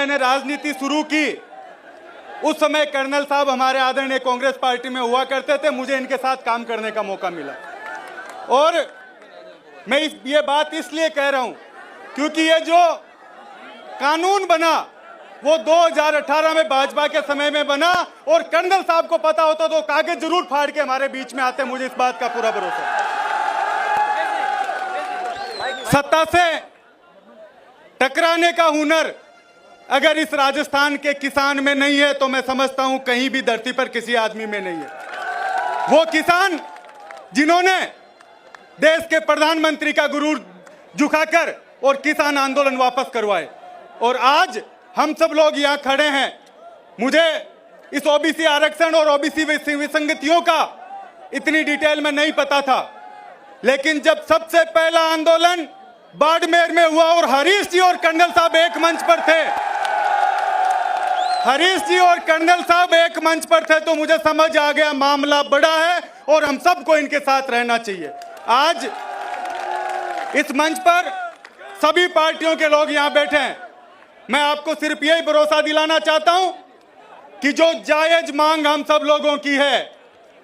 मैंने राजनीति शुरू की उस समय कर्नल साहब हमारे आदरणीय कांग्रेस पार्टी में हुआ करते थे, मुझे इनके साथ काम करने का मौका मिला। और मैं ये बात इसलिए कह रहा हूं क्योंकि ये जो कानून बना वो 2018 में भाजपा के समय में बना, और कर्नल साहब को पता होता तो कागज जरूर फाड़ के हमारे बीच में आते, मुझे इस बात का पूरा भरोसा है। सत्ता से टकराने का हुनर अगर इस राजस्थान के किसान में नहीं है तो मैं समझता हूं कहीं भी धरती पर किसी आदमी में नहीं है। वो किसान जिन्होंने देश के प्रधानमंत्री का गुरूर झुकाकर और किसान आंदोलन वापस करवाए, और आज हम सब लोग यहां खड़े हैं। मुझे इस ओबीसी आरक्षण और ओबीसी विसंगतियों का इतनी डिटेल में नहीं पता था, लेकिन जब सबसे पहला आंदोलन बाड़मेर में हुआ और हरीश जी और कर्नल साहब एक मंच पर थे, हरीश जी और कर्नल साहब एक मंच पर थे, तो मुझे समझ आ गया मामला बड़ा है और हम सबको इनके साथ रहना चाहिए। आज इस मंच पर सभी पार्टियों के लोग यहां बैठे हैं। मैं आपको सिर्फ यही भरोसा दिलाना चाहता हूं कि जो जायज मांग हम सब लोगों की है,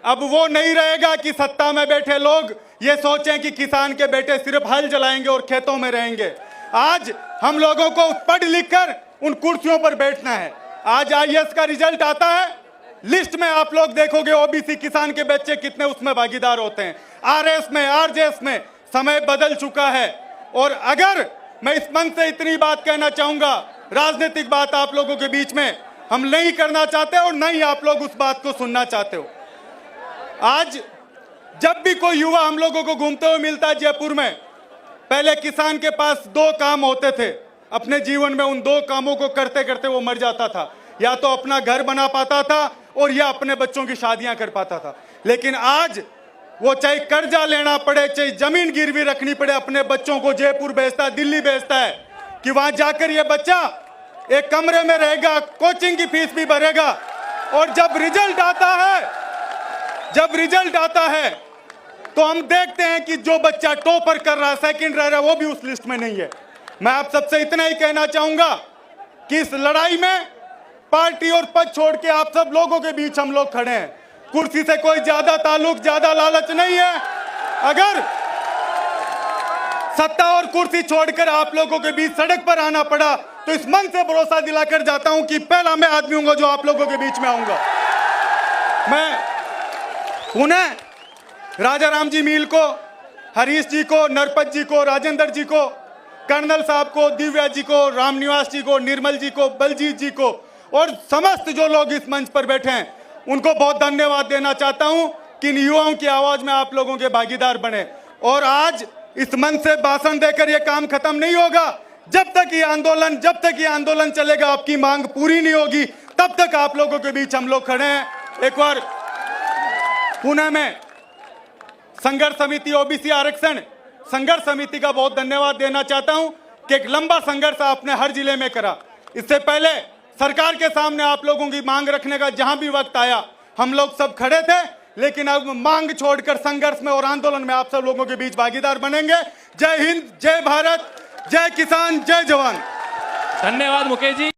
अब वो नहीं रहेगा कि सत्ता में बैठे लोग ये सोचें कि किसान के बेटे सिर्फ हल चलाएंगे और खेतों में रहेंगे। आज हम लोगों को पढ़ लिख कर उन कुर्सियों पर बैठना है। आज आईएएस का रिजल्ट आता है, लिस्ट में आप लोग देखोगे ओबीसी किसान के बच्चे कितने उसमें भागीदार होते हैं। आरएस में, आरजेएस में समय बदल चुका है। और अगर मैं इस मंच से इतनी बात कहना चाहूंगा, राजनीतिक बात आप लोगों के बीच में हम नहीं करना चाहते और नहीं आप लोग उस बात को सुनना चाहते हो। आज जब भी कोई युवा हम लोगों को घूमते हुए मिलता है जयपुर में, पहले किसान के पास दो काम होते थे अपने जीवन में, उन दो कामों को करते करते वो मर जाता था। या तो अपना घर बना पाता था और या अपने बच्चों की शादियां कर पाता था। लेकिन आज वो चाहे कर्जा लेना पड़े, चाहे जमीन गिरवी रखनी पड़े, अपने बच्चों को जयपुर भेजता है, दिल्ली भेजता है कि वहां जाकर ये बच्चा एक कमरे में रहेगा, कोचिंग की फीस भी भरेगा। और जब रिजल्ट आता है तो हम देखते हैं कि जो बच्चा टॉपर कर रहा है, सेकंड रह रहा है, वो भी उस लिस्ट में नहीं है। मैं आप सबसे इतना ही कहना चाहूंगा कि इस लड़ाई में पार्टी और पद छोड़ के आप सब लोगों के बीच हम लोग खड़े हैं। कुर्सी से कोई ज्यादा ताल्लुक, ज्यादा लालच नहीं है। अगर सत्ता और कुर्सी छोड़कर आप लोगों के बीच सड़क पर आना पड़ा तो इस मन से भरोसा दिलाकर जाता हूं कि पहला मैं आदमी हूंगा जो आप लोगों के बीच में आऊंगा। मैं पुनः राजा राम जी मील को, हरीश जी को, नरपत जी को, राजेंद्र जी को, कर्नल साहब को, दिव्या जी को, रामनिवास जी को, निर्मल जी को, बलजीत जी को और समस्त जो लोग इस मंच पर बैठे हैं उनको बहुत धन्यवाद देना चाहता हूं कि इन युवाओं की आवाज में आप लोगों के भागीदार बने। और आज इस मंच से भाषण देकर यह काम खत्म नहीं होगा। जब तक ये आंदोलन चलेगा, आपकी मांग पूरी नहीं होगी, तब तक आप लोगों के बीच हम लोग खड़े हैं। एक बार पुणे में संघर्ष समिति ओबीसी आरक्षण संघर्ष समिति का बहुत धन्यवाद देना चाहता हूं कि एक लंबा संघर्ष आपने हर जिले में करा। इससे पहले सरकार के सामने आप लोगों की मांग रखने का जहां भी वक्त आया हम लोग सब खड़े थे, लेकिन अब मांग छोड़कर संघर्ष में और आंदोलन में आप सब लोगों के बीच भागीदार बनेंगे। जय हिंद, जय भारत, जय किसान, जय जवान। धन्यवाद मुकेश जी।